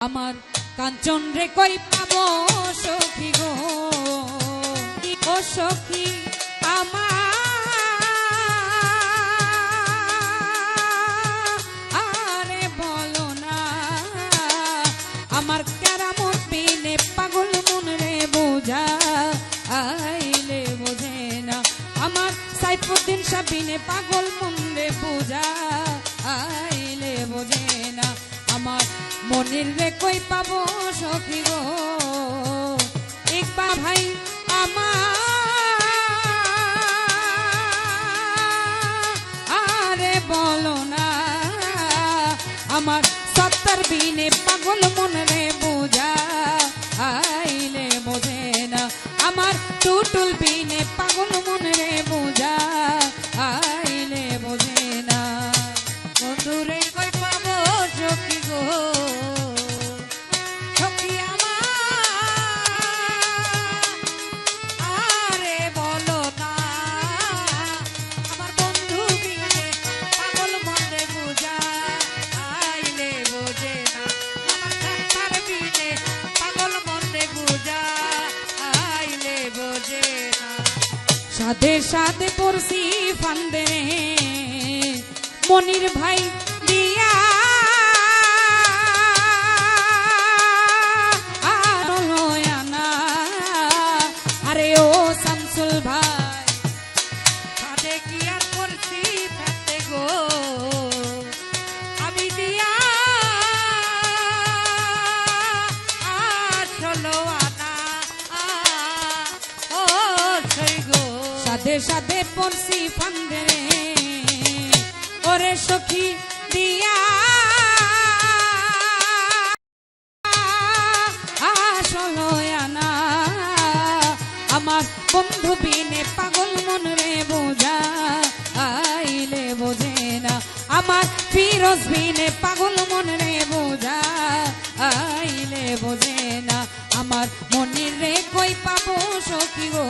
আমার কাঞ্চন রে কই পাবো সখী গো, ও সখী আরে বলো না আমার কেরামত বিনে পাগল মন রে বোঝা আইলে বোঝে না। আমার সাইফুদ্দিন সাবিনে পাগল মন রে বোঝা আইলে বোঝে না। আমার মনির রে কই পাবো সখী গো, একবার ভাই আরে বলো না আমার সত্তর বিনে পাগল মন রে বোঝা আইলে বোঝে না। আমার টুটুল বিনে পাগল মন রে বোঝা আইলে বোঝে না। বন্ধু রে কই পাবো সখী গো, সখী আরে বলো না আমার বন্ধু বিনে পাগল মন রে বোঝা আইলে বোঝে না। আমার সত্তর বিনে পাগল মন রে বোঝা আইলে বোঝে না। সাথে সাথে পড়ছি ফান্দে মনির ভাই দিয়া আরে ও শামসুল ভাই সাথে কি আর পড়ছি ফান্দে গো আমি দিয়া আসলো আনা ও সই গো সাথে সাথে পড়ছি ফান্দে ওরে সখী দিয়া আসলো আনা আমার বন্ধু বিনে পাগল মন রে বোঝা আইলে বোঝে না। আমার ফিরোজ বিনে পাগল মন রে বোঝা আইলে বোঝে না। আমার মনির রে কই পাবো সখী গো,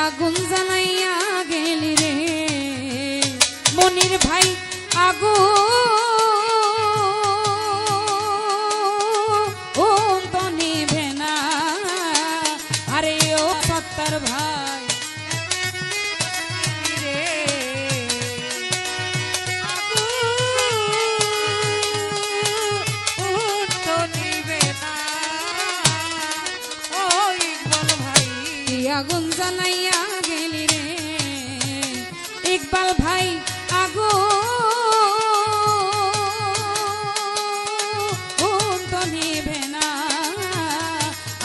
আগুন জ্বালাইয়া গেলি রে মনির ভাই আগুন তো নিভে না। আরে ও সত্তর ভাই রে আগুন তো নিভে না। ও ইকবাল ভাই আগুন জ্বালাইয়া গেলি রে ইকবাল ভাই আগুন তো নিভে না।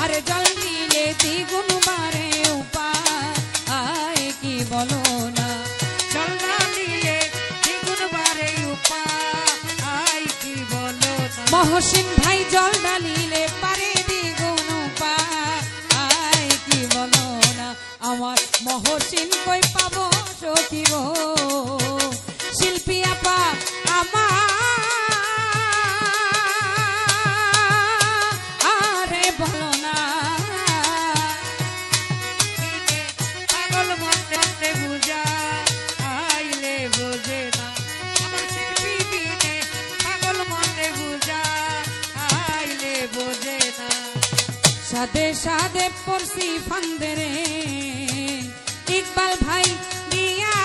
আরে জল দিলে দ্বিগুণ বারে উপায় কি বলো না, জল না দিলে দ্বিগুণ বারে উপায় কি বলো না। মহসিন ভাই জল ঢালিলে পারে দ্বিগুণ উপায় কি বলো না। আমার মহসিন কই পাবো সখী গো, শিল্পী আপা আরে বলো না পাগল মনে বুঝা আইলে বোঝে না। আমার শিল্পী বিনে পাগল মনে বুঝা আইলে বোঝে না। সাদে সাদে পড়ছি ফান্দে রে ইকবাল ভাই দিয়া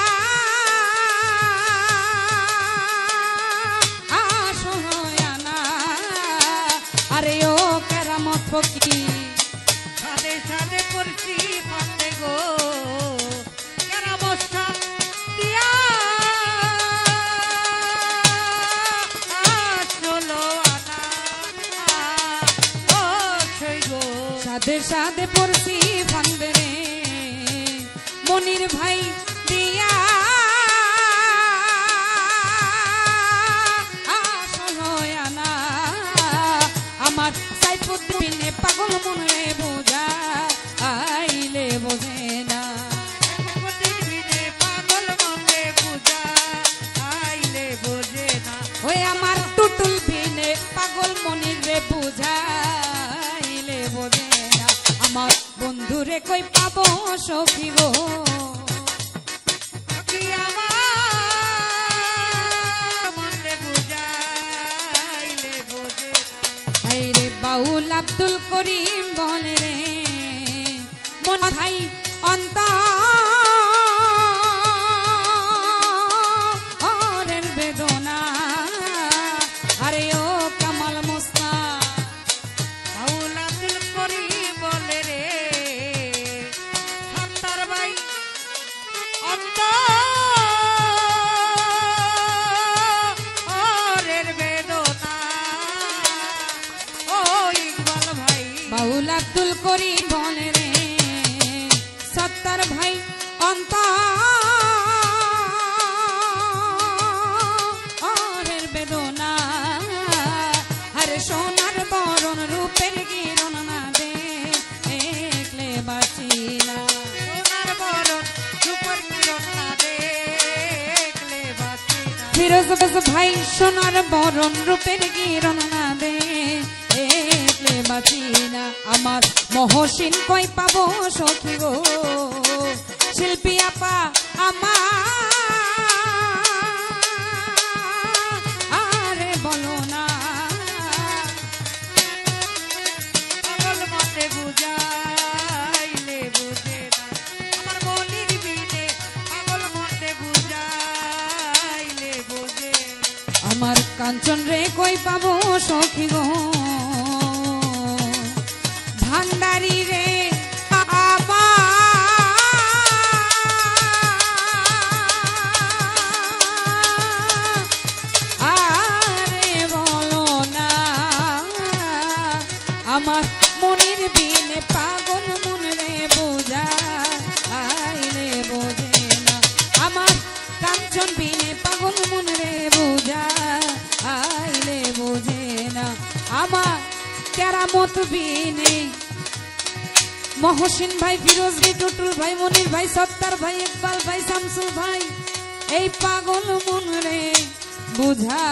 আসলো আনা। আরে ও কেরামত ফকির সাদে সাদে পড়ছি ফান্দে গো কেরামত দিয়া আসলো আনা ও সই গো সাদে সাদে পড়ছি ফান্দে রে মনির ভাই দিয়া আসলো আনা। আমার সাইফুদ্দিনে পাগল মন রে বোঝা আইলে বোঝে না। সখী গো কি আমার মনে বুঝাইলে বোঝে রে বাউল আব্দুল করিম বলে রে মন ভাই অন্তরের বেদনা আরে ও কামাল মোস্তাক বাউল আব্দুল করিম বলে রে সত্তর ভাই অন্তরের বেদনা ও ইকবাল ভাই বাউল আব্দুল করিম বলে রে সত্তর ভাই অন্তরের বেদনা আরে সোনার বরণ রূপের কিরণ না দেখলে বাঁচি না সোনার বরণ রূপের কিরণ না দেখলে বাঁচি না ফিরোজ ভাই সোনার বরণ রূপের কিরণ না দেখলে বাঁচি না আমার মহসিন কই পাবো সখী গো শিল্পী আপা আরে বলো না পাগল মনে বুঝাইলে বুঝে না আমার মনির বিনে পাগল মনে বুঝাইলে বুঝে না। আমার কাঞ্চন রে কই পাবো সখী গো ভান্ডারি রে আরে বলো না আমার মনির বিনে পাগল মন রে বোঝা আইলে বোঝে না আমার কাঞ্চন বিনে পাগল মন রে বোঝা আইলে বোঝে না আমার কেরামত বিনে মহসিন ভাই ফিরোজ ভাই টুটুল ভাই মনির ভাই সত্তার ভাই ইকবাল ভাই শামসুল ভাই এই পাগল মন রে বুঝা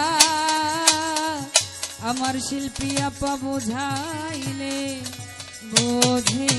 আমার শিল্পী আপা বুঝাইলে বোঝে